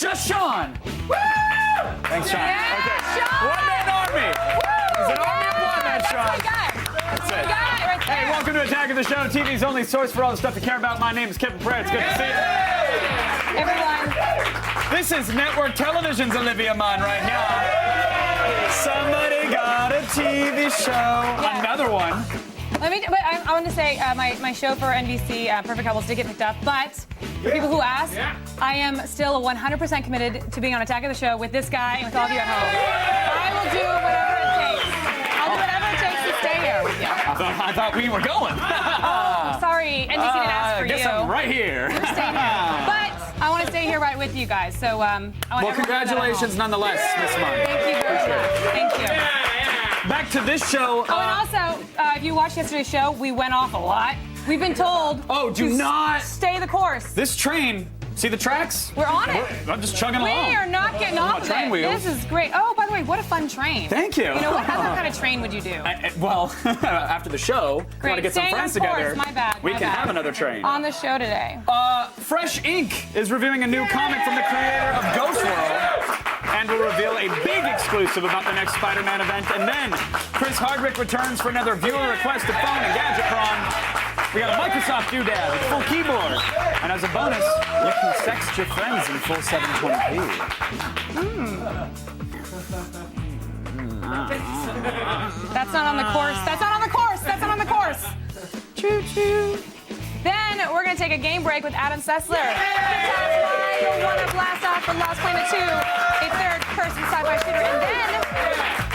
Just Sean. Woo! Thanks, Sean. Yeah, Okay. Sean! One-man army. It's an army of one, man, Sean. That's it. Right Hey, there. welcome to Attack of the Show, TV's only source for all the stuff to care about. My name is Kevin Pratt. It's good to see you. Everyone. This is network television's Olivia Munn right here. Somebody got a TV show. Yeah. Another one. But I want to say my show for NBC, Perfect Couples, did get picked up. But for people who asked, I am still 100% committed to being on Attack of the Show with this guy and with all of you at home. I will do whatever it takes. I'll do whatever it takes to stay here with you. I thought we were going. Sorry, NBC didn't ask for I guess you. I'm right here. You're staying here. But I want to stay here right with you guys. So I want Well, congratulations nonetheless, Miss Munn. Thank you very much. Thank you. Back to this show. Oh, and also, if you watched yesterday's show, we went off a lot. We've been told do not stay the course. This train, see the tracks? We're on it. I'm just chugging We along. are not getting off of train it. wheels. This is great. Oh, by the way, what a fun train. Thank you. You know, what other kind of train would you do? Well, after the show, we Great. want to get some Staying friends on course. together. My bad. We my can bad. have another train. On the show today. Fresh Ink is reviewing a new comic from the creator of Ghost World and will reveal a big exclusive about the next Spider-Man event. And then Chris Hardwick returns for another viewer-requested phone and Gadget Pro. We got a Microsoft doodad with full keyboard. And as a bonus, you can sext your friends in full 720p. That's not on the course. That's not on the course. That's not on the course. Choo-choo. Then we're going to take a game break with Adam Sessler. You'll want to blast off for Lost Planet 2, a third-person sci-fi shooter, and then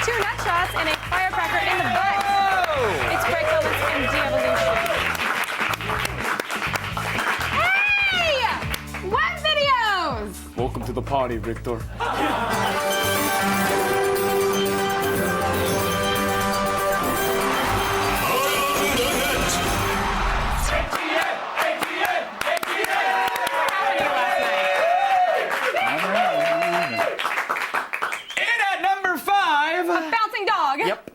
2 nut shots and a firecracker in the butt. It's Break Elements and De-Evolution. Hey! Web videos! Welcome to the party, Victor. Bouncing dog. Yep.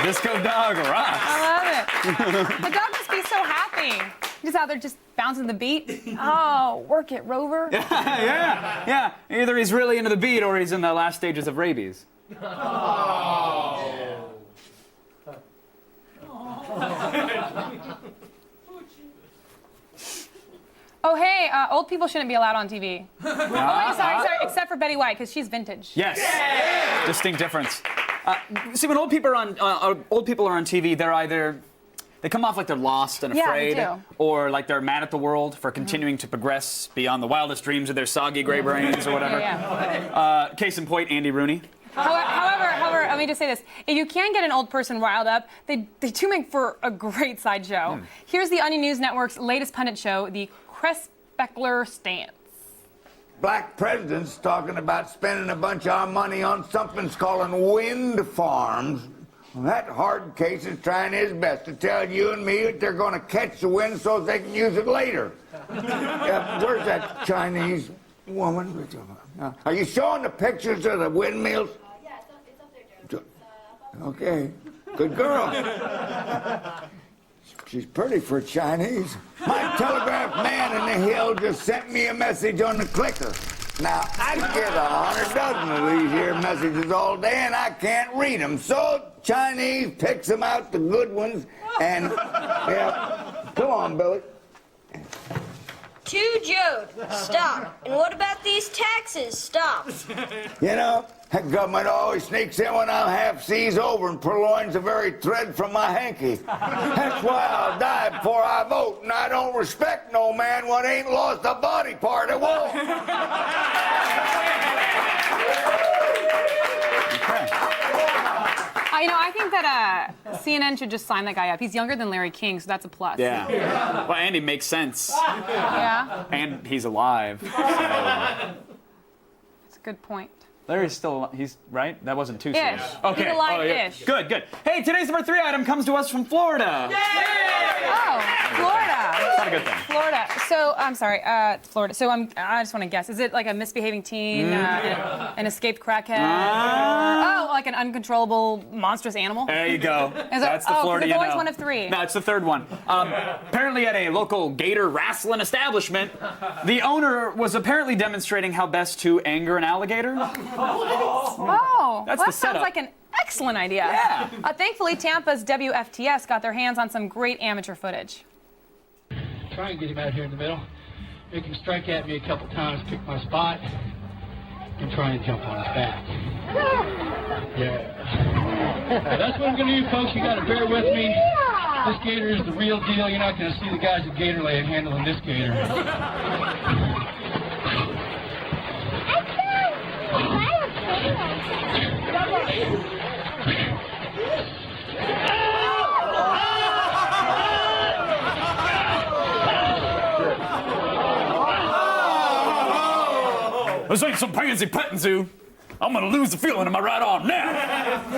Disco dog rocks. I love it. The dog must be so happy. He's out there just bouncing the beat. Oh, work it, Rover. Yeah. Either he's really into the beat or he's in the last stages of rabies. Oh, hey, old people shouldn't be allowed on TV. Oh, wait, sorry, except for Betty White, because she's vintage. Yes. Distinct difference. See, when old people are on TV, they're either they come off like they're lost and afraid, they do. or like they're mad at the world for continuing to progress beyond the wildest dreams of their soggy gray brains or whatever. Case in point, Andy Rooney. However, let me just say this. If you can get an old person riled up, they do make for a great sideshow. Here's the Onion News Network's latest pundit show, the Crespecler Stance. Black presidents talking about spending a bunch of our money on something's called wind farms. Well, that hard case is trying his best to tell you and me that they're going to catch the wind so they can use it later. Where's that Chinese woman? Are you showing the pictures of the windmills? Yeah, it's up there, Joe. Okay, good girl. She's pretty for Chinese. My telegraph man in the hill just sent me a message on the clicker. Now, I get 100 dozen of these here messages all day, and I can't read them. So, Chinese picks them out, the good ones, and, yeah. Come on, Billy. To Jode, stop. And what about these taxes? Stop. You know, that government always sneaks in when I'm half seas over and purloins the very thread from my hanky. That's why I'll die before I vote, and I don't respect no man what ain't lost a body part at war. I think that CNN should just sign that guy up. He's younger than Larry King, so that's a plus. Yeah. Well, Andy makes sense. Yeah? And he's alive. So. That's a good point. Larry's still, he's right? That wasn't too soon. Ish. Okay. He's alive-ish. Good, good. Hey, today's number 3 item comes to us from Florida. Oh, Florida. Not a good thing. Florida. So So I'm sorry, Florida. So I just want to guess. Is it like a misbehaving teen, an escaped crackhead, or like an uncontrollable monstrous animal? There you go. That's the Florida it's you always know. one of three. No, it's the third one. Apparently at a local gator wrestling establishment, the owner was apparently demonstrating how best to anger an alligator. Oh, That's well, the that sounds setup. like an excellent idea. Yeah. Thankfully, Tampa's WFTS got their hands on some great amateur footage. Try and get him out here in the middle. Make him strike at me a couple times, pick my spot, and try and jump on his back. Yeah. That's what I'm going to do, folks. You got to bear with me. This gator is the real deal. You're not going to see the guys at Gatorland handling this gator. This ain't some pansy petting zoo. I'm gonna lose the feeling in my right arm now.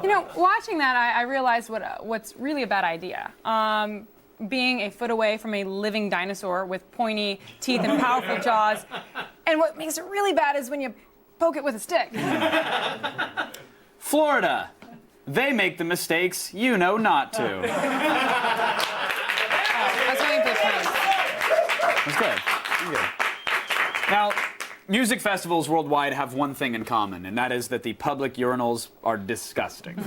You know, watching that, I realized what's really a bad idea. Being a foot away from a living dinosaur with pointy teeth and powerful jaws. And what makes it really bad is when you poke it with a stick. Florida, they make the mistakes you know not to. I was waiting for the praise. That's good. That's good. Now, music festivals worldwide have one thing in common, and that is that the public urinals are disgusting.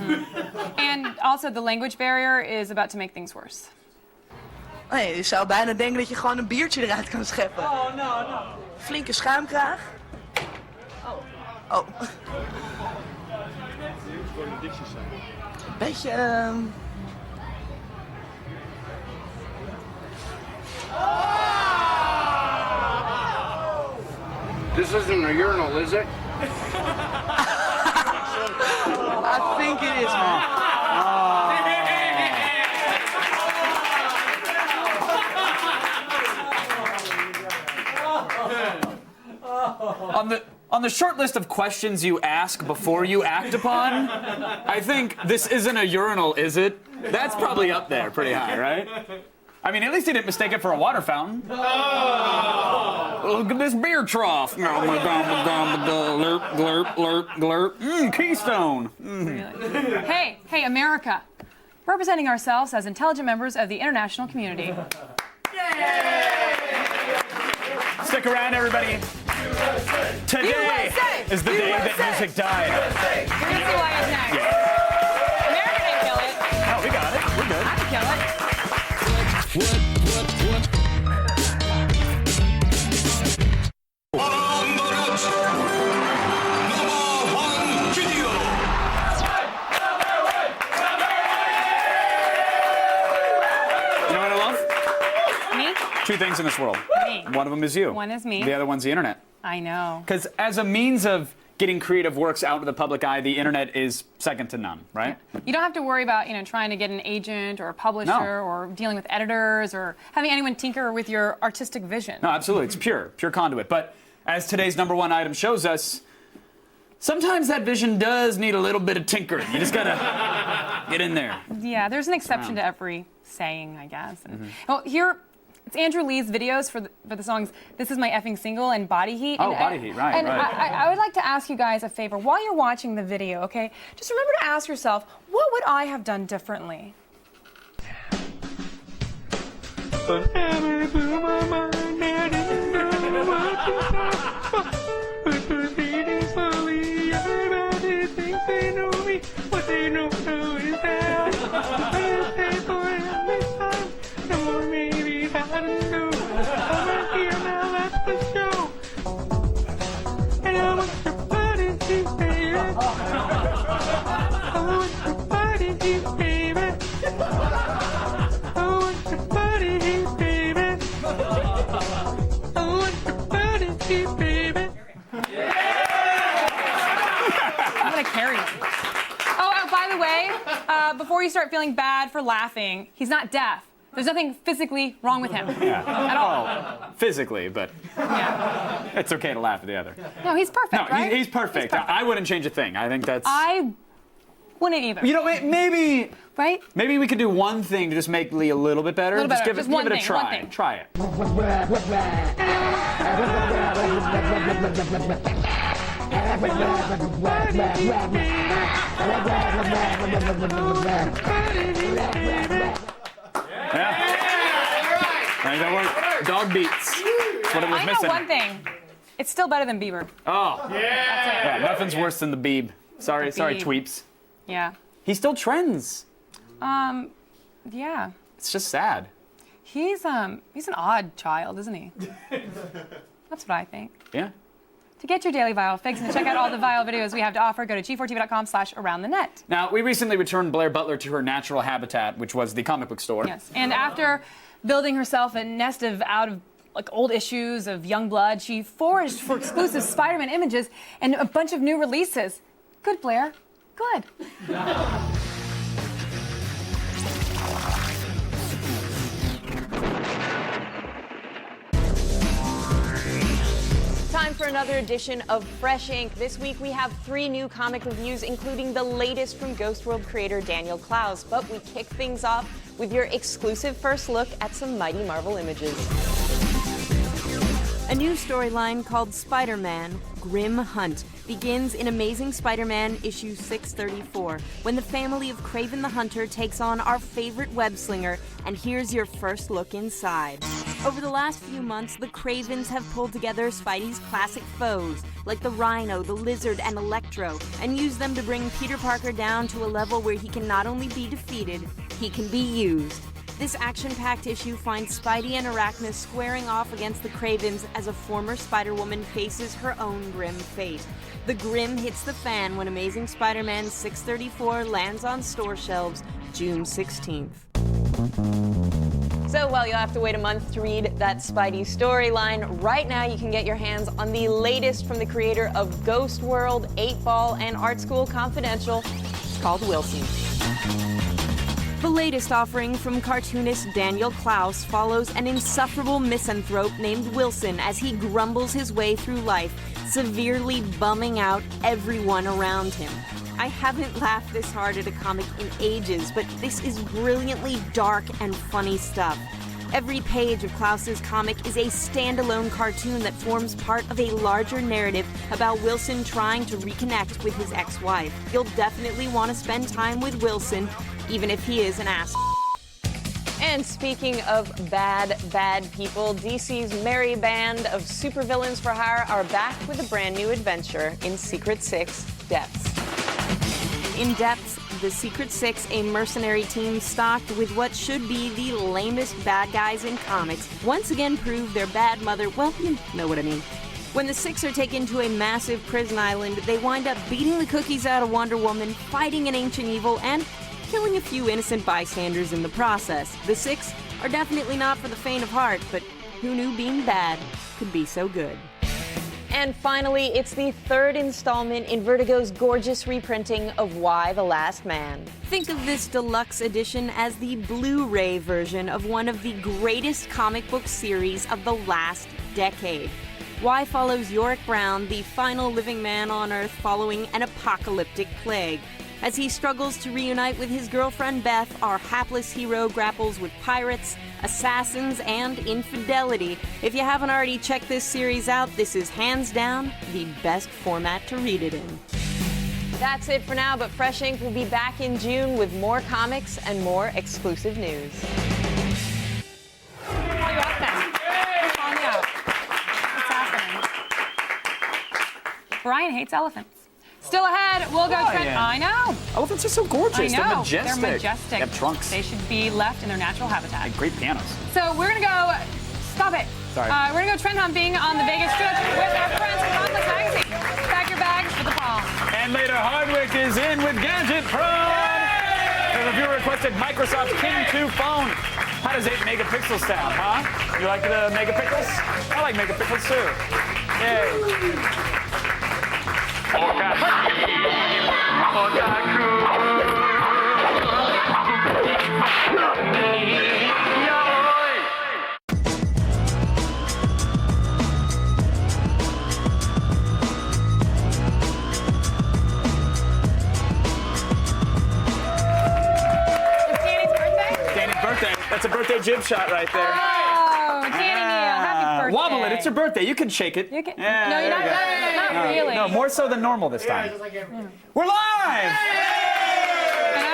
And also, the language barrier is about to make things worse. Nee, je zou bijna denken dat je gewoon een biertje eruit kan scheppen. Oh, no. Flinke schuimkraag. Oh. Beetje, This isn't a urinal, is it? I think it is, man. On the short list of questions you ask before you act upon, I think this isn't a urinal, is it? That's probably up there pretty high, right? I mean, at least he didn't mistake it for a water fountain. Look at this beer trough. Glurp, glurp, glurp, glurp. Keystone. Hey, America. Representing ourselves as intelligent members of the international community. Stick around, everybody. Today is the day that music died. You're gonna see why it's next. America didn't kill it. No, we got it. We're good. I didn't kill it. You know what I love? Me? Two things in this world. Me. One of them is you. One is me. The other one's the internet. I know. Because as a means of getting creative works out to the public eye, the internet is second to none, right? You don't have to worry about, trying to get an agent or a publisher or dealing with editors or having anyone tinker with your artistic vision. No, absolutely. It's pure conduit. But as today's #1 item shows us, sometimes that vision does need a little bit of tinkering. You just gotta get in there. Yeah, there's an exception to every saying, I guess. And, well, here, it's Andrew Lee's videos for the songs "This Is My Effing Single" and "Body Heat." Oh, Body Heat, right, And right. I would like to ask you guys a favor. While you're watching the video, okay, just remember to ask yourself, what would I have done differently? I'm gonna carry him. Oh, by the way, before you start feeling bad for laughing, he's not deaf. There's nothing physically wrong with him at all. Physically, but Yeah. it's okay to laugh at the other. No, he's perfect, No, right? he's perfect. I wouldn't change a thing. I think that's... I Wouldn't either. You know, maybe. Right? Maybe we could do one thing to just make Lee a little bit better. Little Just better. give Just it a one try. thing. Try it. Yeah. Right, that worked. Dog beats. That's what it was I know missing. one thing. It's still better than Bieber. Oh. That's it. Yeah, nothing's worse than the Beeb. Sorry, Beeb. Tweeps. Yeah. He still trends. Yeah. It's just sad. He's an odd child, isn't he? That's what I think. Yeah. To get your daily viral fix and to check out all the viral videos we have to offer, go to g4tv.com/aroundthenet. Now, we recently returned Blair Butler to her natural habitat, which was the comic book store. Yes. And after building herself a nest of old issues of Youngblood, she foraged for exclusive Spider-Man images and a bunch of new releases. Good, Blair. Good. Time for another edition of Fresh Ink. This week we have 3 new comic reviews, including the latest from Ghost World creator Daniel Clowes. But we kick things off with your exclusive first look at some mighty Marvel images. A new storyline called Spider-Man: Grim Hunt begins in Amazing Spider-Man issue 634, when the family of Kraven the Hunter takes on our favorite web-slinger, and here's your first look inside. Over the last few months, the Kravens have pulled together Spidey's classic foes, like the Rhino, the Lizard, and Electro, and used them to bring Peter Parker down to a level where he can not only be defeated, he can be used. This action-packed issue finds Spidey and Arachne squaring off against the Kravens as a former Spider-Woman faces her own grim fate. The grim hits the fan when Amazing Spider-Man 634 lands on store shelves June 16th. So while you'll have to wait a month to read that Spidey storyline, right now you can get your hands on the latest from the creator of Ghost World, 8-Ball, and Art School Confidential. It's called Wilson. The latest offering from cartoonist Daniel Clowes follows an insufferable misanthrope named Wilson as he grumbles his way through life, severely bumming out everyone around him. I haven't laughed this hard at a comic in ages, but this is brilliantly dark and funny stuff. Every page of Clowes' comic is a standalone cartoon that forms part of a larger narrative about Wilson trying to reconnect with his ex-wife. You'll definitely want to spend time with Wilson, even if he is an ass. And speaking of bad people, DC's merry band of supervillains for hire are back with a brand new adventure in Secret Six: Depths. In Depths, the Secret Six, a mercenary team stocked with what should be the lamest bad guys in comics, once again prove their bad mother, well, you know what I mean. When the Six are taken to a massive prison island, they wind up beating the cookies out of Wonder Woman, fighting an ancient evil, and killing a few innocent bystanders in the process. The Six are definitely not for the faint of heart, but who knew being bad could be so good? And finally, it's the 3rd installment in Vertigo's gorgeous reprinting of Y: The Last Man. Think of this deluxe edition as the Blu-ray version of one of the greatest comic book series of the last decade. Y follows Yorick Brown, the final living man on Earth following an apocalyptic plague. As he struggles to reunite with his girlfriend Beth, our hapless hero grapples with pirates, assassins, and infidelity. If you haven't already checked this series out, this is hands down the best format to read it in. That's it for now, but Fresh Ink will be back in June with more comics and more exclusive news. Call you out then. Call me out. What's happening? Brian hates elephants. Still ahead, we'll go trend. I know. Elephants are so gorgeous. I know. They're majestic. They're majestic. They have trunks. They should be left in their natural habitat. And great pianos. So we're gonna go. Stop it. Sorry. We're gonna go trend hunting on the Vegas Strip with our friends from Complex Magazine. Pack your bags for the fall. And later, Hardwick is in with Gadget Pro. The reviewer requested Microsoft's King 2 phone. How does 8 megapixels sound, huh? You like the megapixels? I like megapixels too. Yay. That's a birthday jib shot right there. Oh, Danny Neal, happy birthday. Wobble it. It's your birthday. You can shake it. You can, Yeah, no, you're there you go. not really. No, more so than normal this time. We're live! And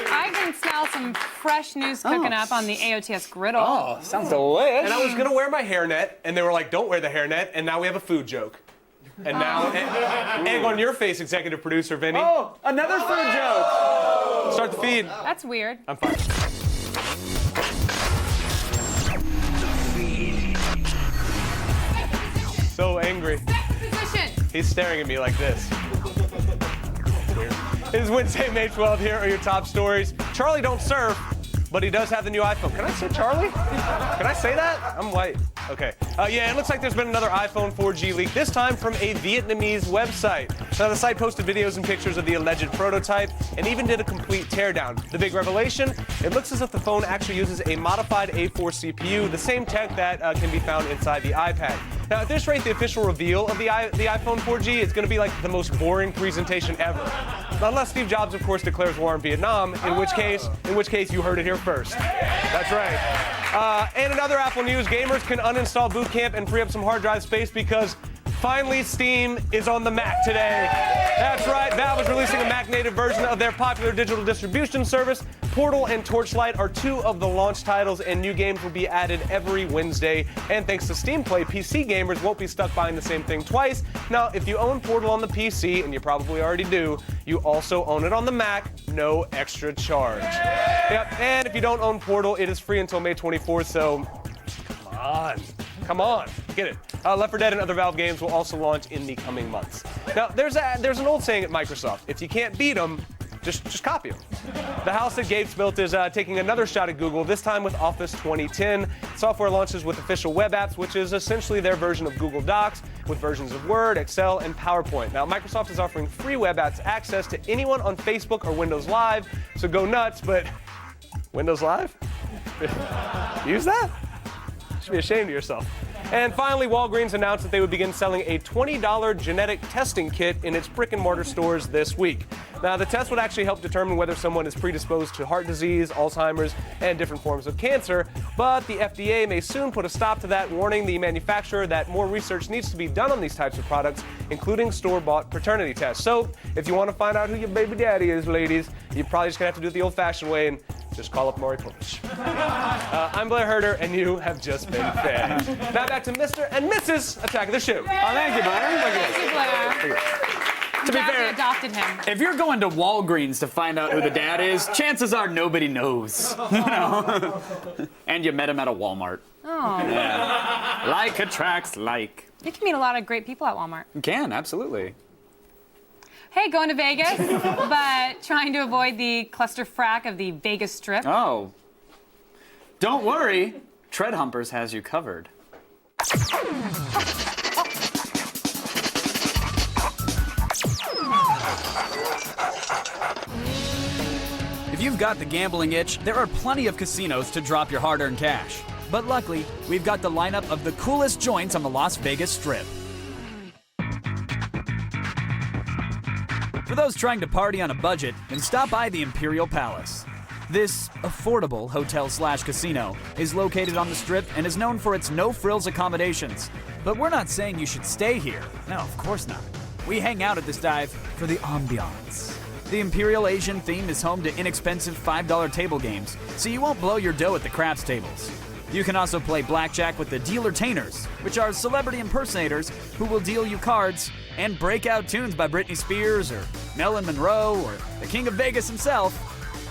I can smell some fresh news cooking up on the AOTS griddle. Oh, sounds delicious. And I was gonna wear my hairnet, and they were like, "Don't wear the hairnet." And now we have a food joke. And now, egg on your face, executive producer Vinny. Oh, another food joke. Start the feed. That's weird. I'm fine. So angry. Position. He's staring at me like this. Weird. It is Wednesday, May 12th. Here are your top stories. Charlie don't surf, but he does have the new iPhone. Can I say Charlie? Can I say that? I'm white. Okay. Yeah, it looks like there's been another iPhone 4G leak, this time from a Vietnamese website. Now, the site posted videos and pictures of the alleged prototype and even did a complete teardown. The big revelation, it looks as if the phone actually uses a modified A4 CPU, the same tech that can be found inside the iPad. Now, at this rate, the official reveal of the iPhone 4G is going to be like the most boring presentation ever. Unless Steve Jobs, of course, declares war on Vietnam, in which case you heard it here first. That's right. And in other Apple news, gamers can uninstall Boot Camp and free up some hard drive space because finally Steam is on the Mac today. That's right, Valve is releasing a Mac-native version of their popular digital distribution service. Portal and Torchlight are two of the launch titles, and new games will be added every Wednesday. And thanks to Steam Play, PC gamers won't be stuck buying the same thing twice. Now, if you own Portal on the PC, and you probably already do, you also own it on the Mac, no extra charge. Yep, and if you don't own Portal, it is free until May 24th, so come on, get it. Left 4 Dead and other Valve games will also launch in the coming months. Now, there's an old saying at Microsoft: if you can't beat them, just copy them. The house that Gates built is taking another shot at Google, this time with Office 2010. Software launches with official web apps, which is essentially their version of Google Docs, with versions of Word, Excel, and PowerPoint. Now, Microsoft is offering free web apps access to anyone on Facebook or Windows Live, so go nuts, but Windows Live? Use that? You should be ashamed of yourself. And finally, Walgreens announced that they would begin selling a $20 genetic testing kit in its brick-and-mortar stores this week. Now, the test would actually help determine whether someone is predisposed to heart disease, Alzheimer's, and different forms of cancer, but the FDA may soon put a stop to that, warning the manufacturer that more research needs to be done on these types of products, including store-bought paternity tests. So, if you want to find out who your baby daddy is, ladies, you're probably just going to have to do it the old-fashioned way and just call up Maury Povich. I'm Blair Herter, and you have just been fed. Now back to Mr. and Mrs. Attack of the Show. Oh, thank you, Blair. Thank you, Blair. To be fair, adopted him. if you're going to Walgreens to find out who the dad is, chances are nobody knows. You know? And you met him at a Walmart. Oh. Yeah. Like attracts like. You can meet a lot of great people at Walmart. You can, absolutely. Hey, going to Vegas, but trying to avoid the clusterfuck of the Vegas Strip. Oh. Don't worry. Tread Humpers has you covered. If you've got the gambling itch, there are plenty of casinos to drop your hard-earned cash. But luckily, we've got the lineup of the coolest joints on the Las Vegas Strip. For those trying to party on a budget, then stop by the Imperial Palace. This affordable hotel/casino is located on the Strip and is known for its no-frills accommodations. But we're not saying you should stay here. No, of course not. We hang out at this dive for the ambiance. The Imperial Asian theme is home to inexpensive $5 table games, so you won't blow your dough at the craps tables. You can also play blackjack with the dealer-tainers, which are celebrity impersonators who will deal you cards and break out tunes by Britney Spears or Marilyn Monroe or the King of Vegas himself,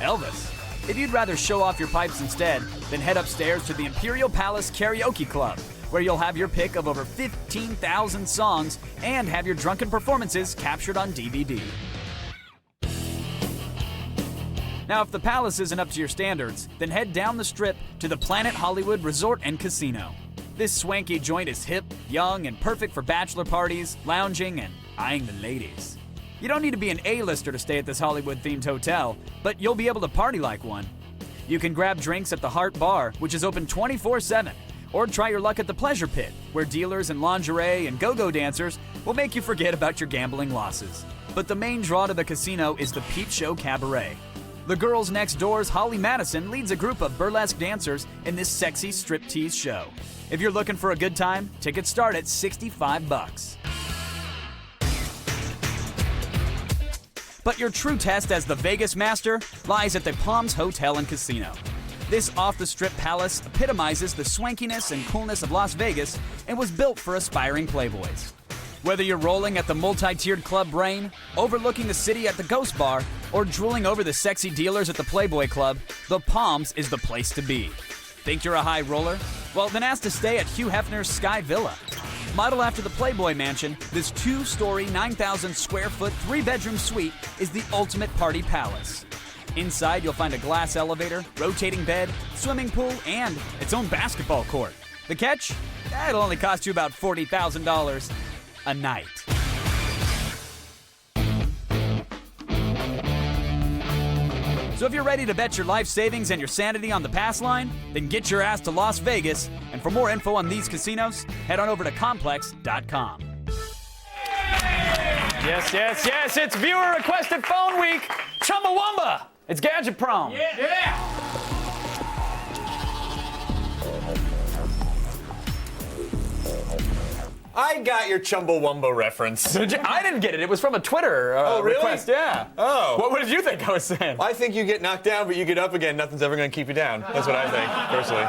Elvis. If you'd rather show off your pipes instead, then head upstairs to the Imperial Palace Karaoke Club, where you'll have your pick of over 15,000 songs and have your drunken performances captured on DVD. Now, if the Palace isn't up to your standards, then head down the Strip to the Planet Hollywood Resort and Casino. This swanky joint is hip, young, and perfect for bachelor parties, lounging, and eyeing the ladies. You don't need to be an A-lister to stay at this Hollywood-themed hotel, but you'll be able to party like one. You can grab drinks at the Heart Bar, which is open 24/7, or try your luck at the Pleasure Pit, where dealers in lingerie and go-go dancers will make you forget about your gambling losses. But the main draw to the casino is the Peep Show Cabaret. The Girls Next Door's Holly Madison leads a group of burlesque dancers in this sexy striptease show. If you're looking for a good time, tickets start at $65. But your true test as the Vegas master lies at the Palms Hotel and Casino. This off-the-strip palace epitomizes the swankiness and coolness of Las Vegas and was built for aspiring playboys. Whether you're rolling at the multi-tiered Club Brain, overlooking the city at the Ghost Bar, or drooling over the sexy dealers at the Playboy Club, the Palms is the place to be. Think you're a high roller? Well, then ask to stay at Hugh Hefner's Sky Villa. Modeled after the Playboy Mansion, this 2-story, 9,000 square foot, 3-bedroom suite is the ultimate party palace. Inside, you'll find a glass elevator, rotating bed, swimming pool, and its own basketball court. The catch? It'll only cost you about $40,000 a night. So if you're ready to bet your life savings and your sanity on the pass line, then get your ass to Las Vegas. And for more info on these casinos, head on over to complex.com. Yes, yes, yes, it's viewer requested phone week. Chumbawamba! It's Gadget Pro. Yeah! I got your Chumbawamba reference. I didn't get it. It was from a Twitter request. Yeah. Oh. What did you think I was saying? I think you get knocked down, but you get up again. Nothing's ever going to keep you down. That's what I think, personally.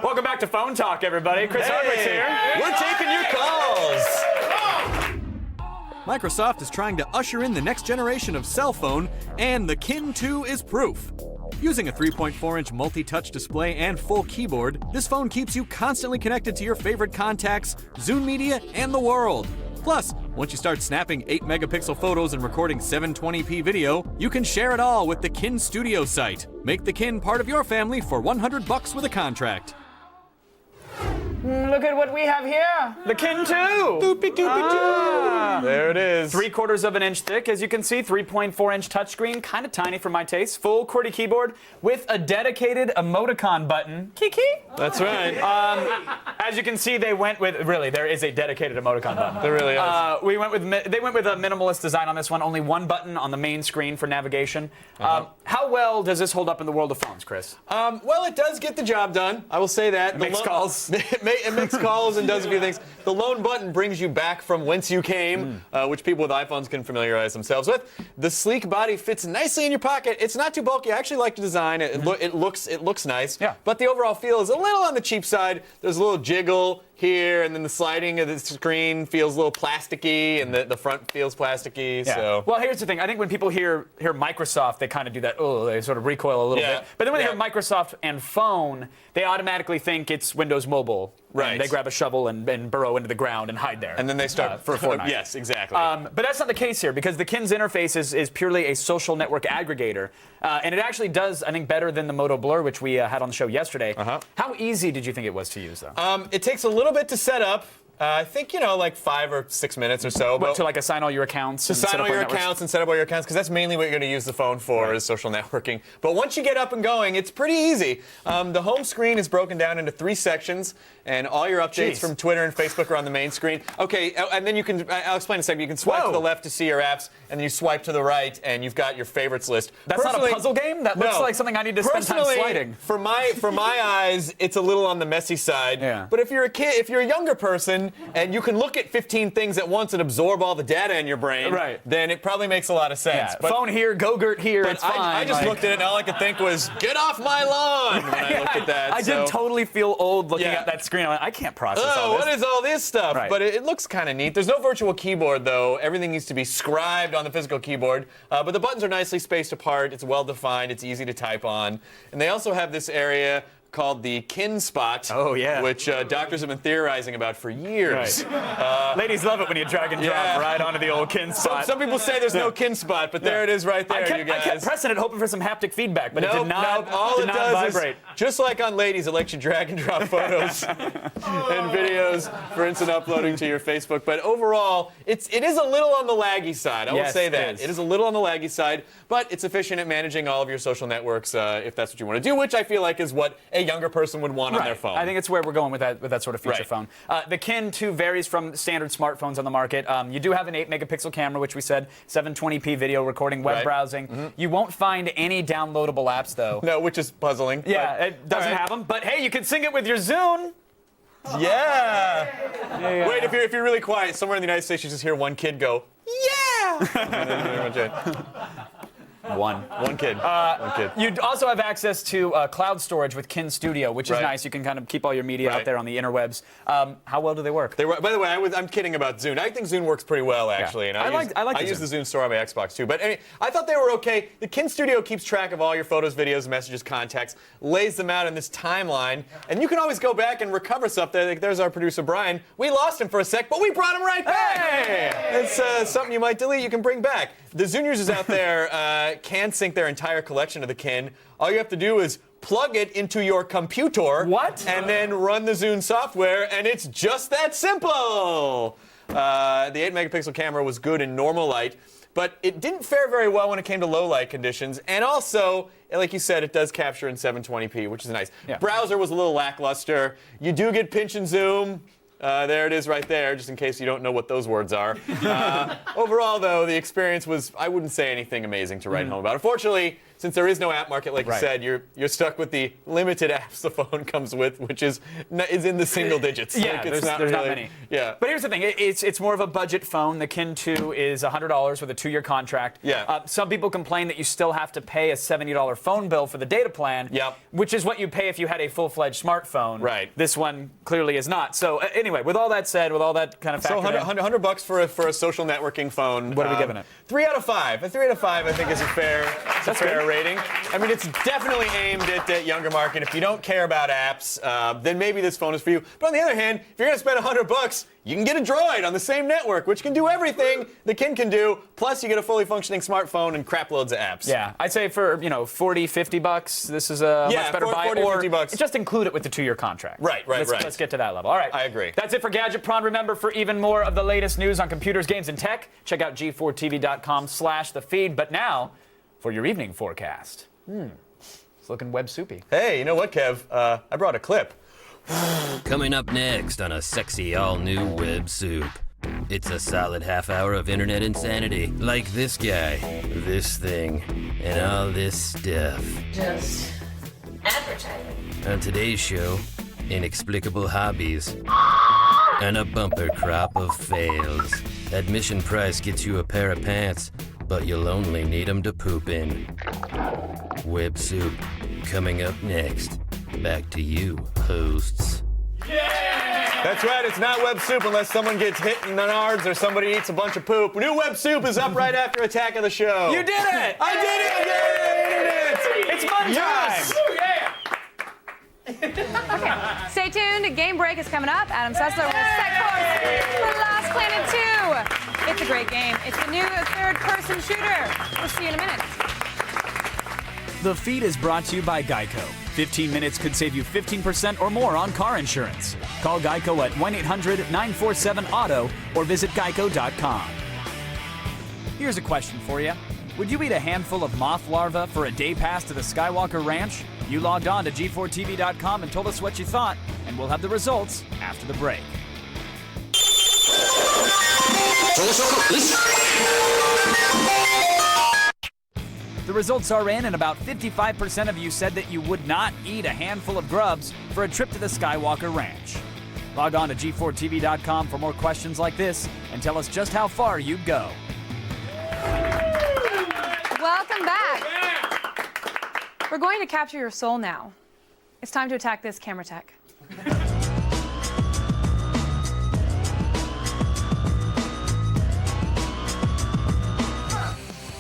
Welcome back to Phone Talk, everybody. Chris Hardwick's here. We're taking your calls. Microsoft is trying to usher in the next generation of cell phone, and the Kin 2 is proof. Using a 3.4-inch multi-touch display and full keyboard, this phone keeps you constantly connected to your favorite contacts, Zune Media, and the world. Plus, once you start snapping 8-megapixel photos and recording 720p video, you can share it all with the Kin Studio site. Make the Kin part of your family for $100 with a contract. Look at what we have here. The Kin 2. There it is. 3/4 of an inch thick, as you can see. 3.4-inch touchscreen, kind of tiny for my taste. Full QWERTY keyboard with a dedicated emoticon button. Kiki. That's right. As you can see, they went with there is a dedicated emoticon button. There really is. They went with a minimalist design on this one. Only one button on the main screen for navigation. How well does this hold up in the world of phones, Chris? Well, it does get the job done. I will say that. It makes calls. It makes calls and does a few things. The lone button brings you back from whence you came, which people with iPhones can familiarize themselves with. The sleek body fits nicely in your pocket. It's not too bulky. I actually like the design. It looks nice. Yeah. But the overall feel is a little on the cheap side. There's a little jiggle here, and then the sliding of the screen feels a little plasticky, and the front feels plasticky. Yeah. So. Well, here's the thing. I think when people hear Microsoft, they kind of do that. Oh, they sort of recoil a little bit. But then when they hear Microsoft and phone, they automatically think it's Windows Mobile. Right. And they grab a shovel and burrow into the ground and hide there. And then they start for Fortnite. Yes, exactly. But that's not the case here, because the Kin's interface is purely a social network aggregator. And it actually does, I think, better than the Moto Blur, which we had on the show yesterday. How easy did you think it was to use, though? It takes a little bit to set up. I think, like 5 or 6 minutes or so. But to like assign all your accounts? To sign all your accounts and set up all your accounts, because that's mainly what you're going to use the phone for, is social networking. But once you get up and going, it's pretty easy. The home screen is broken down into 3 sections, and all your updates from Twitter and Facebook are on the main screen. Okay, and then you can, I'll explain in a second, you can swipe to the left to see your apps, and then you swipe to the right, and you've got your favorites list. That's not a puzzle game? That looks like something I need to spend time sliding. For my eyes, it's a little on the messy side. Yeah. But if you're a kid, if you're a younger person, and you can look at 15 things at once and absorb all the data in your brain, then it probably makes a lot of sense. Yeah. But phone here, Go-Gurt here, it's fine. I just looked at it, and all I could think was, get off my lawn, when I looked at that. I did totally feel old looking at that screen. I can't process all this. What is all this stuff? But it looks kind of neat. There's no virtual keyboard, though. Everything needs to be scribed on the physical keyboard. But the buttons are nicely spaced apart. It's well-defined. It's easy to type on. And they also have this area called the Kin spot, which doctors have been theorizing about for years. Ladies love it when you drag and drop right onto the old Kin spot. Some people say there's no Kin spot, but there it is right there, you guys. I kept pressing it, hoping for some haptic feedback, but it did not, all it does vibrate. Is, just like on Ladies, it lets you drag and drop photos and videos for instant uploading to your Facebook. But overall, it is a little on the laggy side. I will say that. It is a little on the laggy side, but it's efficient at managing all of your social networks if that's what you want to do, which I feel like is what a younger person would want on their phone. I think it's where we're going with that sort of feature phone. The Kin 2 varies from standard smartphones on the market. You do have an 8-megapixel camera, which we said, 720p video recording, web browsing. You won't find any downloadable apps, though. No, which is puzzling. Yeah, it doesn't have them. But hey, you can sync it with your Zune. Yeah. Wait, if you're really quiet, somewhere in the United States, you just hear one kid go, yeah! And then One kid. One kid. You also have access to cloud storage with Kin Studio, which is nice. You can kind of keep all your media out there on the interwebs. How well do they work? By the way, I'm kidding about Zune. I think Zune works pretty well, actually. And I use the Zune store on my Xbox, too. But anyway, I thought they were okay. The Kin Studio keeps track of all your photos, videos, messages, contacts, lays them out in this timeline, and you can always go back and recover stuff. There's our producer, Brian. We lost him for a sec, but we brought him right back. Hey! It's something you might delete, you can bring back. The Zune users out there can sync their entire collection of the Kin. All you have to do is plug it into your computer. What? And then run the Zune software, and it's just that simple. The 8-megapixel camera was good in normal light, but it didn't fare very well when it came to low light conditions. And also, like you said, it does capture in 720p, which is nice. Yeah. Browser was a little lackluster. You do get pinch and zoom. There it is right there, just in case you don't know what those words are. Overall, though, the experience was, I wouldn't say anything amazing to write home about. Unfortunately, since there is no app market, like you said, you're stuck with the limited apps the phone comes with, which is in the single digits. Yeah, there's not many. Yeah. But here's the thing. It's more of a budget phone. The Kin 2 is $100 with a 2-year contract. Yeah. Some people complain that you still have to pay a $70 phone bill for the data plan, which is what you pay if you had a full-fledged smartphone. Right. This one clearly is not. So anyway, with all that said, with all that kind of factored in, $100 for a social networking phone. What are we giving it? 3 out of 5. A 3 out of 5, I think, is a fair rating. I mean, it's definitely aimed at that younger market. If you don't care about apps, then maybe this phone is for you. But on the other hand, if you're going to spend $100, you can get a Droid on the same network, which can do everything the Kin can do. Plus, you get a fully functioning smartphone and crap loads of apps. Yeah, I'd say for $40, $50, this is a much better buy. $40, $50. Just include it with the 2-year contract. Right. Let's get to that level. All right. I agree. That's it for Gadget Pro. Remember, for even more of the latest news on computers, games, and tech, check out g4tv.com/thefeed. But now, for your evening forecast. It's looking web soupy. Hey, you know what, Kev? I brought a clip. Coming up next on a sexy all-new web soup. It's a solid half hour of internet insanity, like this guy, this thing, and all this stuff. Just advertising. On today's show, inexplicable hobbies and a bumper crop of fails. Admission price gets you a pair of pants, but you'll only need them to poop in. Web soup coming up next. Back to you, hosts. That's right, it's not web soup unless someone gets hit in the nards or somebody eats a bunch of poop. New web soup is up right after Attack of the Show. You did it! I did it! Yay! It's fun Yes! Okay, stay tuned. Game break is coming up. Adam Sessler will set course for Last Planet 2. It's a great game. It's the new third-person shooter. We'll see you in a minute. The feed is brought to you by Geico. 15 minutes could save you 15% or more on car insurance. Call Geico at 1-800-947-AUTO or visit geico.com. Here's a question for you. Would you eat a handful of moth larvae for a day pass to the Skywalker Ranch? You logged on to g4tv.com and told us what you thought, and we'll have the results after the break. The results are in, and about 55% of you said that you would not eat a handful of grubs for a trip to the Skywalker Ranch. Log on to g4tv.com for more questions like this and tell us just how far you'd go. Welcome back. We're going to capture your soul now. It's time to attack this camera tech.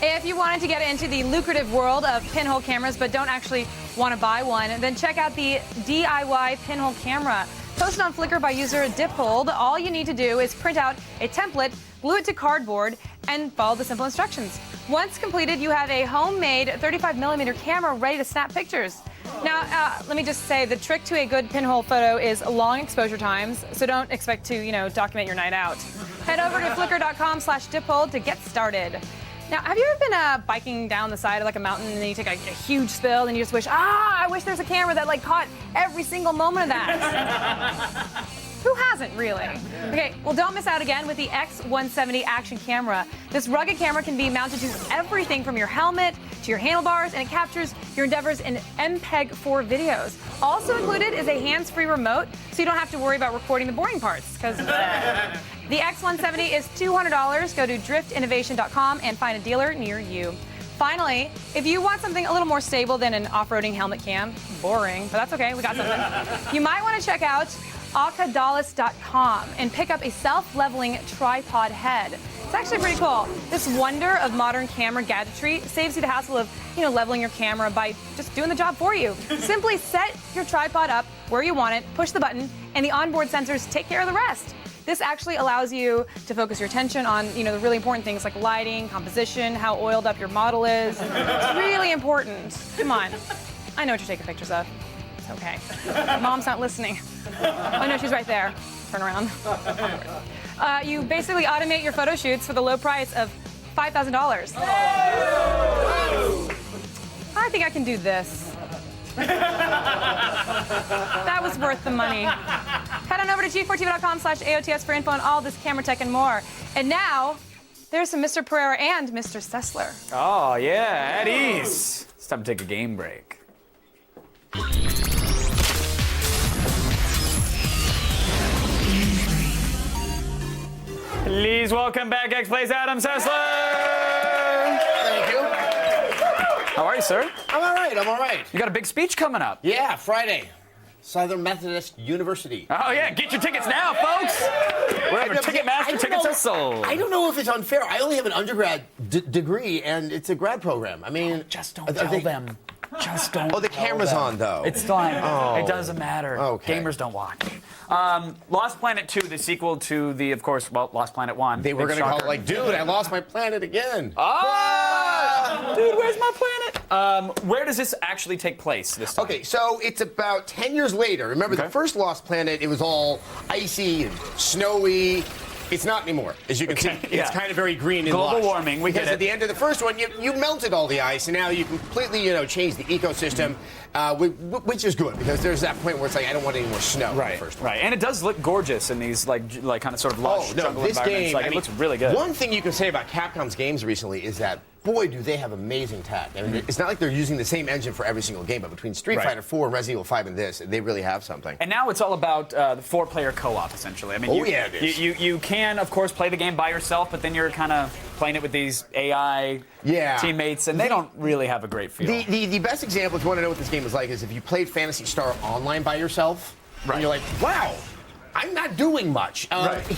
If you wanted to get into the lucrative world of pinhole cameras but don't actually want to buy one, then check out the DIY pinhole camera. Posted on Flickr by user Diphold, all you need to do is print out a template, glue it to cardboard, and follow the simple instructions. Once completed, you have a homemade 35mm camera ready to snap pictures. Now, let me just say, the trick to a good pinhole photo is long exposure times, so don't expect to, document your night out. Head over to flickr.com/Diphold to get started. Now, have you ever been biking down the side of like a mountain and then you take a huge spill and you just wish, I wish there's a camera that like caught every single moment of that? Who hasn't, really? Okay, well, don't miss out again with the X170 action camera. This rugged camera can be mounted to everything from your helmet to your handlebars, and it captures your endeavors in MPEG-4 videos. Also included is a hands-free remote, so you don't have to worry about recording the boring parts, because the X170 is $200. Go to driftinnovation.com and find a dealer near you. Finally, if you want something a little more stable than an off-roading helmet cam, boring, but that's okay, we got something. You might want to check out Akadalis.com and pick up a self-leveling tripod head. It's actually pretty cool. This wonder of modern camera gadgetry saves you the hassle of, leveling your camera by just doing the job for you. Simply set your tripod up where you want it, push the button, and the onboard sensors take care of the rest. This actually allows you to focus your attention on, the really important things like lighting, composition, how oiled up your model is. It's really important. Come on. I know what you're taking pictures of. It's okay. Mom's not listening. Oh, no, she's right there. Turn around. You basically automate your photo shoots for the low price of $5,000. I think I can do this. That was worth the money. Head on over to g4tv.com/AOTS for info on all this camera tech and more. And now, there's some Mr. Pereira and Mr. Sessler. Oh, yeah, at ease. It's time to take a game break. Please welcome back X-Play's Adam Sessler. Thank you. How are you, sir? I'm all right. You got a big speech coming up. Yeah, Friday. Southern Methodist University. Oh, yeah. Get your tickets now, folks. Wherever Ticketmaster tickets are sold. I don't know if it's unfair. I only have an undergrad degree, and it's a grad program. I mean, just don't tell them. Just don't. Oh, the camera's on, though. It's fine. Oh. It doesn't matter. Okay. Gamers don't watch. Lost Planet 2, the sequel to the, of course, Lost Planet 1. They were going to call it like, dude, I lost my planet again. Dude, where's my planet? Where does this actually take place this time? Okay, so it's about 10 years later. Remember, the first Lost Planet, it was all icy and snowy. It's not anymore. As you can see, it's kind of very green and global lush. warming, we get Because it. at the end of the first one, you melted all the ice, and now you completely, change the ecosystem, which is good, because there's that point where it's like, I don't want any more snow in the first one. Right, and it does look gorgeous in these, like kind of sort of lush jungle this environments. game, Like, it looks really good. One thing you can say about Capcom's games recently is that, boy, do they have amazing tech. I mean, it's not like they're using the same engine for every single game, but between Street Fighter 4 and Resident Evil 5 and this, they really have something. And now it's all about the 4-player co-op, essentially. I mean, it is. You can, of course, play the game by yourself, but then you're kind of playing it with these AI teammates, and they don't really have a great feel. The best example, if you want to know what this game is like, is if you played Phantasy Star Online by yourself, and you're like, wow, I'm not doing much.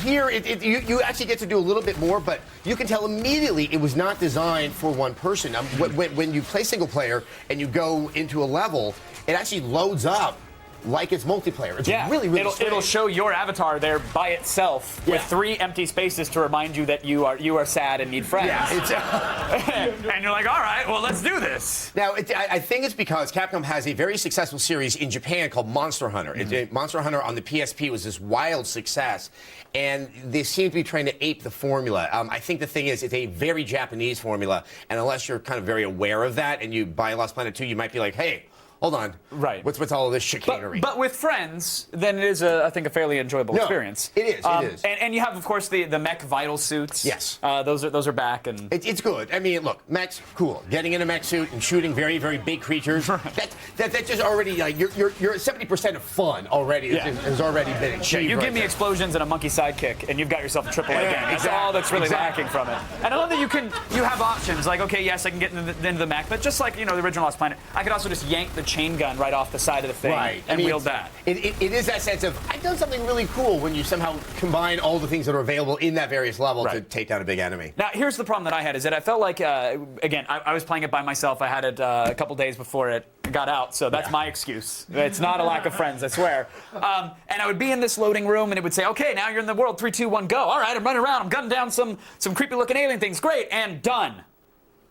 Here, you actually get to do a little bit more, but you can tell immediately it was not designed for one person. When you play single player and you go into a level, it actually loads up like it's multiplayer. It's really strange. It'll show your avatar there by itself with 3 empty spaces to remind you that you are sad and need friends. And you're like, all right, well, let's do this. Now, I think it's because Capcom has a very successful series in Japan called Monster Hunter. Monster Hunter on the PSP was this wild success, and they seem to be trying to ape the formula. I think the thing is, it's a very Japanese formula, and unless you're kind of very aware of that and you buy Lost Planet 2, you might be like, hey, hold on. Right. What's all of this chicanery? But with friends, then it is, I think, a fairly enjoyable experience. It is. It is. And you have, of course, the mech vital suits. Yes. Those are back. And it's good. I mean, look, mechs, cool. Getting in a mech suit and shooting very, very big creatures. That's just already, like, you're 70% of fun already. Has already been achieved. You give me explosions and a monkey sidekick, and you've got yourself a AAA game. That's all that's really lacking from it. And I love that you have options. Like, okay, yes, I can get into the mech, but just like, the original Lost Planet, I could also just yank the chain gun right off the side of the thing and wield that. It is that sense of, I've done something really cool when you somehow combine all the things that are available in that various level to take down a big enemy. Now, here's the problem that I had, is that I felt like, again, I was playing it by myself. I had it a couple days before it got out, so that's my excuse. It's not a lack of friends, I swear. And I would be in this loading room, and it would say, okay, now you're in the world, 3, 2, 1, go. All right, I'm running around, I'm gunning down some creepy-looking alien things. Great, and done.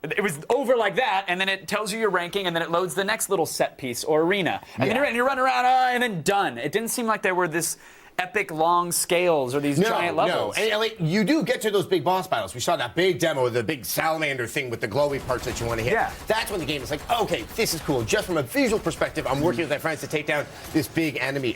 It was over like that, and then it tells you your ranking, and then it loads the next little set piece or arena. And then you're running around, and then done. It didn't seem like there were this epic long scales or these giant levels. No, and like, you do get to those big boss battles. We saw that big demo, the big salamander thing with the glowy parts that you want to hit. Yeah. That's when the game is like, okay, this is cool. Just from a visual perspective, I'm working with my friends to take down this big enemy.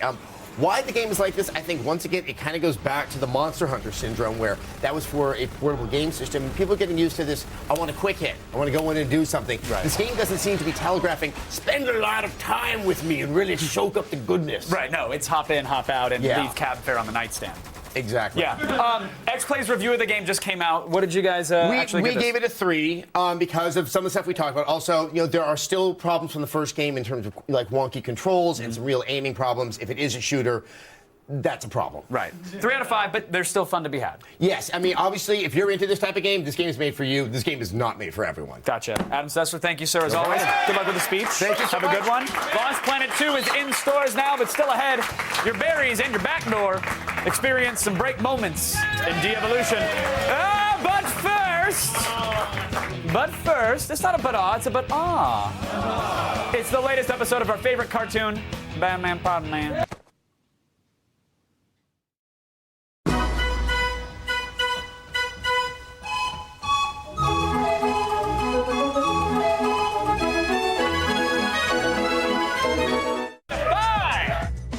Why the game is like this, I think, once again, it kind of goes back to the Monster Hunter syndrome, where that was for a portable game system. And people are getting used to this, I want a quick hit. I want to go in and do something. Right. This game doesn't seem to be telegraphing, spend a lot of time with me and really soak up the goodness. Right, no, it's hop in, hop out, and leave cab fare on the nightstand. Exactly. Yeah. X-Play's review of the game just came out. What did you guys actually give We gave it a 3 because of some of the stuff we talked about. Also, there are still problems from the first game in terms of like wonky controls and some real aiming problems. If it is a shooter, that's a problem. Right. 3 out of 5, but they're still fun to be had. Yes. I mean, obviously, if you're into this type of game, this game is made for you. This game is not made for everyone. Gotcha. Adam Sessler, thank you, sir, as always. Good luck with the speech. Thank you so Have a good one. Lost Planet 2 is in stores now, but still ahead. Your berries and your back door. Experience some break moments in de-evolution. But first, it's not a but-ah, it's a but-ah. It's the latest episode of our favorite cartoon, Batman Podman.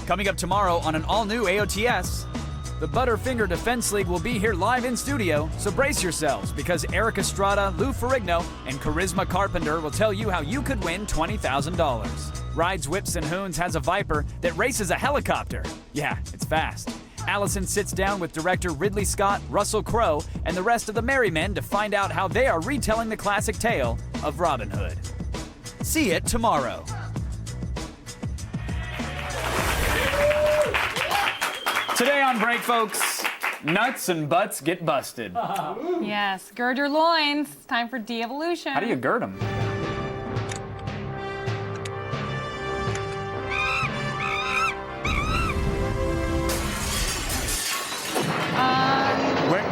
Coming up tomorrow on an all-new AOTS, the Butterfinger Defense League will be here live in studio, so brace yourselves, because Eric Estrada, Lou Ferrigno, and Charisma Carpenter will tell you how you could win $20,000. Rides Whips and Hoons has a Viper that races a helicopter. Yeah, it's fast. Allison sits down with director Ridley Scott, Russell Crowe, and the rest of the Merry Men to find out how they are retelling the classic tale of Robin Hood. See it tomorrow. Today on Break, folks, nuts and butts get busted. Yes, gird your loins. It's time for de-evolution. How do you gird them?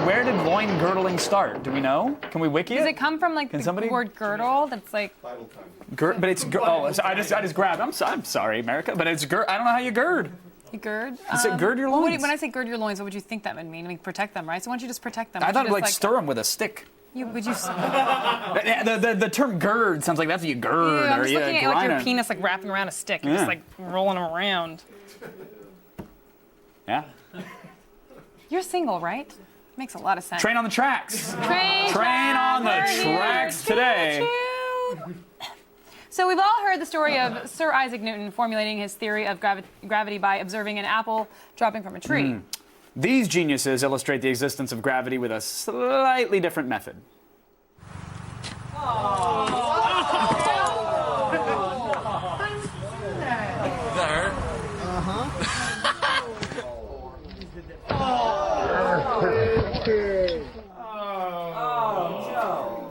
Where did loin girdling start? Do we know? Can we wiki it? Does it come from like the word girdle? That's like. But it's I just grabbed. I'm sorry, America, but it's gird. I don't know how you gird. You gird? Is it gird your loins? When I say gird your loins, what would you think that would mean? I mean, protect them, right? So why don't you just protect them? I thought like stir them with a stick. Would you? The term gird sounds like that's what you gird. I'm just looking at like your penis like wrapping around a stick and just like rolling them around. Yeah. You're single, right? Makes a lot of sense. Train on the tracks. Train on the tracks today. So we've all heard the story of Sir Isaac Newton formulating his theory of gravity by observing an apple dropping from a tree. These geniuses illustrate the existence of gravity with a slightly different method.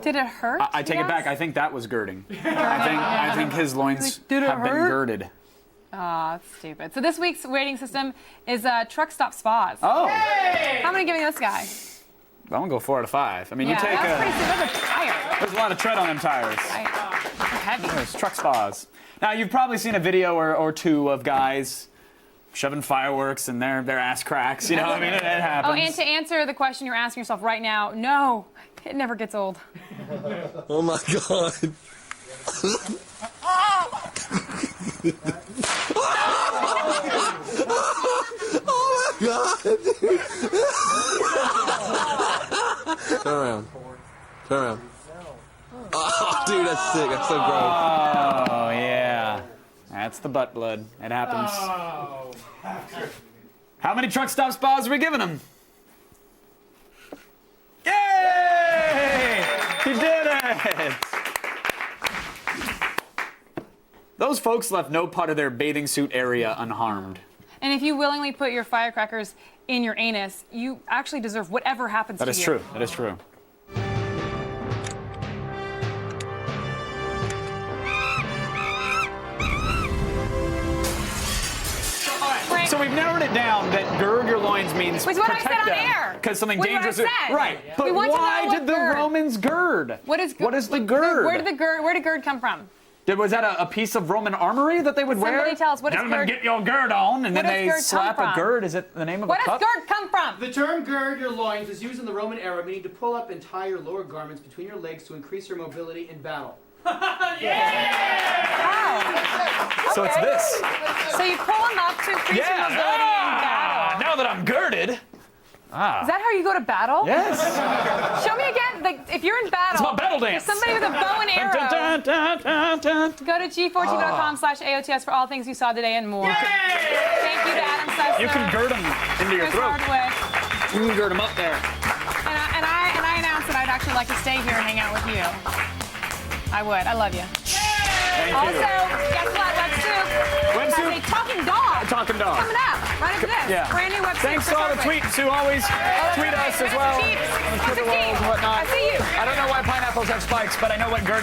Did it hurt? I take it back. I think that was girding. I think his loins have been girded. Ah, that's stupid. So this week's rating system is truck stop spas. Oh. How many giving this guy? I'm gonna go 4 out of 5. I mean, Yeah, you take that's pretty stupid. Those are tires. There's a lot of tread on them tires. They're heavy. There's truck spas. Now you've probably seen a video or two of guys shoving fireworks in their ass cracks. You know, I mean, it happens. Oh, and to answer the question you're asking yourself right now, no, it never gets old. Oh my God. Oh my God. Turn around. Turn around. Oh, dude, that's sick. That's so gross. Oh, yeah. That's the butt blood. It happens. How many truck stop spas are we giving him? Yay! He did it! Those folks left no part of their bathing suit area unharmed. And if you willingly put your firecrackers in your anus, you actually deserve whatever happens to you. That is true. That is true. So we've narrowed it down that gird your loins means Wait, what protect I said them on air. because something What dangerous. I said. Right, but We want to know why what did the gird. Romans gird? What is the gird? Where did gird come from? Was that a piece of Roman armory that they would wear? Somebody tell us, what does Gentlemen, gird- get your gird on, and What then does they gird come slap a from? gird. Is it the name of Where a does cup? gird come from? The term gird your loins is used in the Roman era, meaning to pull up and tie your lower garments between your legs to increase your mobility in battle. So it's this. So you pull them up to increase your mobility in battle. Now that I'm girded. Is that how you go to battle? Yes. Show me again. Like, if you're in battle, It's my battle dance. there's somebody with a bow and arrow. Go to g14.com/AOTS for all things you saw today and more. Thank you to Adam Sessler. You can gird them into your Chris throat. Hardwick. You can gird them up there. And I announced that I'd actually like to stay here and hang out with you. I would. I love you. Also, guess what? Web Soup has a talking dog. Talking dog. Coming up right after this. Yeah. Brand new website. Thanks to all the tweets who always tweet us as well. On Twitter world and whatnot. I see you. I don't know why pineapples have spikes, but I know what girding